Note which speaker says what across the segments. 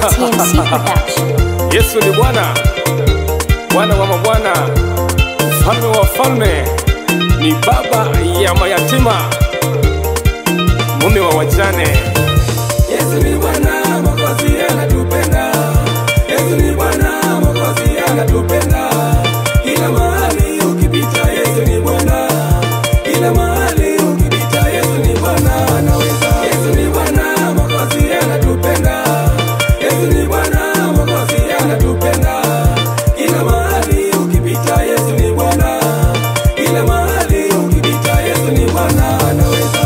Speaker 1: TMC Production.
Speaker 2: Yesu ni Bwana, Bwana wa mabwana, mfalme wa falme, ni baba ya mayatima, mume wa wajane.
Speaker 3: Yesu ni Bwana, Mwokozi anatupenda. Yesu ni Bwana, Mwokozi anatupenda. Kila mahali ukipita Yesu ni Bwana. Kila mahali ukipita Yesu ni Bwana, anaweza. Yesu ni Bwana, Mwokozi anatupenda. Yesu ni Bwana, Mwokozi anatupenda. Kila mahali ukipita Yesu ni Bwana. Kila mahali ukipita Yesu ni Bwana, anaweza.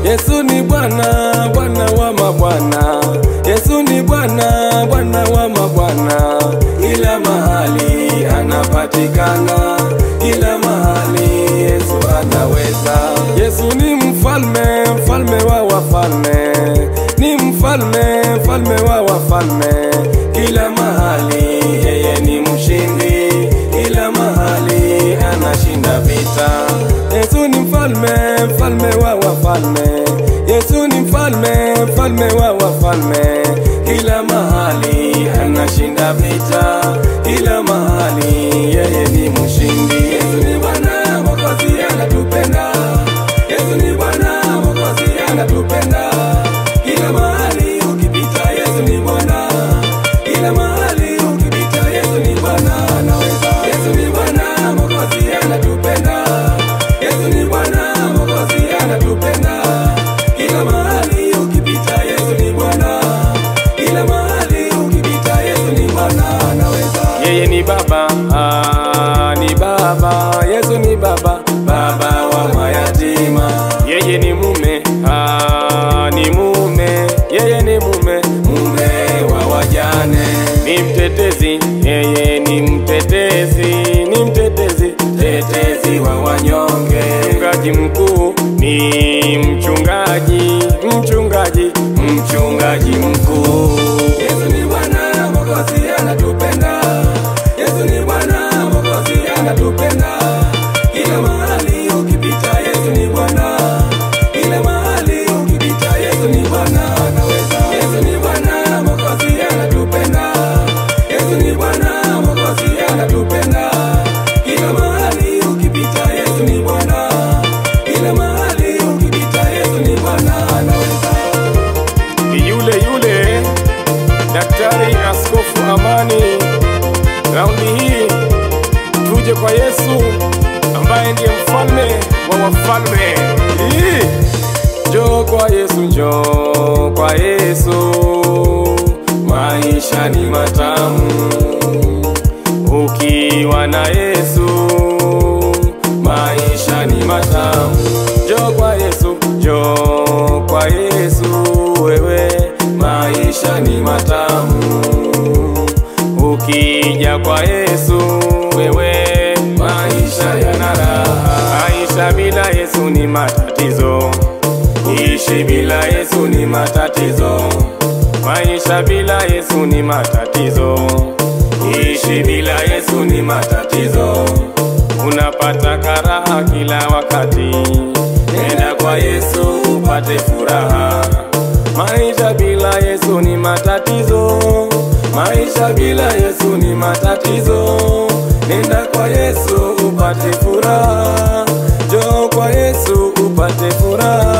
Speaker 2: Yesu ni Bwana, Bwana wa mabwana. Yesu ni Bwana, Bwana wa mabwana.
Speaker 3: Kila mahali anapatikana. Kila mahali Yesu anaweza.
Speaker 2: Yesu ni mfalme, mfalme wa wafalme. Ni mfalme, mfalme wa wafalme.
Speaker 3: Kila mahali yeye ni mshindi. Kila mahali anashinda vita.
Speaker 2: Yesu ni mfalme, mfalme wa wafalme. Yesu ni mfalme, mfalme wa wafalme.
Speaker 3: Kila mahali anashinda vita. Kila mahali yeye ni mshindi. Yesu ni Bwana, Mwokozi anatupenda. Yesu ni Bwana, Mwokozi anatupenda. Kila mahali ukipita Yesu ni Bwana. Kila mahali ukipita Yesu ni Bwana, anaweza. Yesu ni Bwana, Mwokozi anatupenda. Yesu ni Bwana, Mwokozi anatupenda. Kila mahali ukipita Yesu ni Bwana. Kila mahali ukipita Yesu ni Bwana, anaweza.
Speaker 2: Yeye ni baba, ni baba. Yesu ni baba,
Speaker 3: Baba wa mayatima.
Speaker 2: yeye ni mume, ni mume. Yeye ni mume,
Speaker 3: Mume wa wajane.
Speaker 2: ni mtetezi. Yeye ni mtetezi, ni mtetezi.
Speaker 3: Tetezi wa wanyonge.
Speaker 2: Mchungaji mkuu, ni mchungaji, mchungaji.
Speaker 3: Mchungaji mkuu. Yesu ni Bwana, Mwokozi anatupenda. Yesu ni Bwana, Mwokozi anatupenda. Kila mahali ukipita Yesu ni Bwana. Kila mahali ukipita Yesu ni Bwana, anaweza. Yesu ni Bwana, Mwokozi anatupenda. Yesu ni Bwana, Mwokozi anatupenda. Kila mahali ukipita Yesu ni Bwana. Kila mahali ukipita Yesu ni Bwana, anaweza.
Speaker 2: Ni yule yule Daktari Askofu Amani. Raundi hii tuje kwa Yesu ambaye ndiye mfalme wa wafalme. Njoo kwa Yesu, njoo kwa Yesu.
Speaker 3: Maisha ni matamu
Speaker 2: Ukiwa na Yesu,
Speaker 3: maisha ni matamu.
Speaker 2: njoo kwa Yesu, njoo kwa Yesu wewe.
Speaker 3: Maisha ni matamu.
Speaker 2: Ukija kwa Yesu wewe,
Speaker 3: Maisha yana raha.
Speaker 2: maisha bila Yesu ni matatizo.
Speaker 3: Ishi bila Yesu ni matatizo.
Speaker 2: Maisha bila Yesu ni matatizo.
Speaker 3: Ishi bila Yesu ni matatizo.
Speaker 2: Unapata karaha kila wakati,
Speaker 3: Nenda kwa Yesu upate furaha.
Speaker 2: maisha bila Yesu ni matatizo.
Speaker 3: Maisha bila Yesu ni matatizo. Nenda kwa Yesu upate furaha.
Speaker 2: Njoo kwa Yesu upate furaha.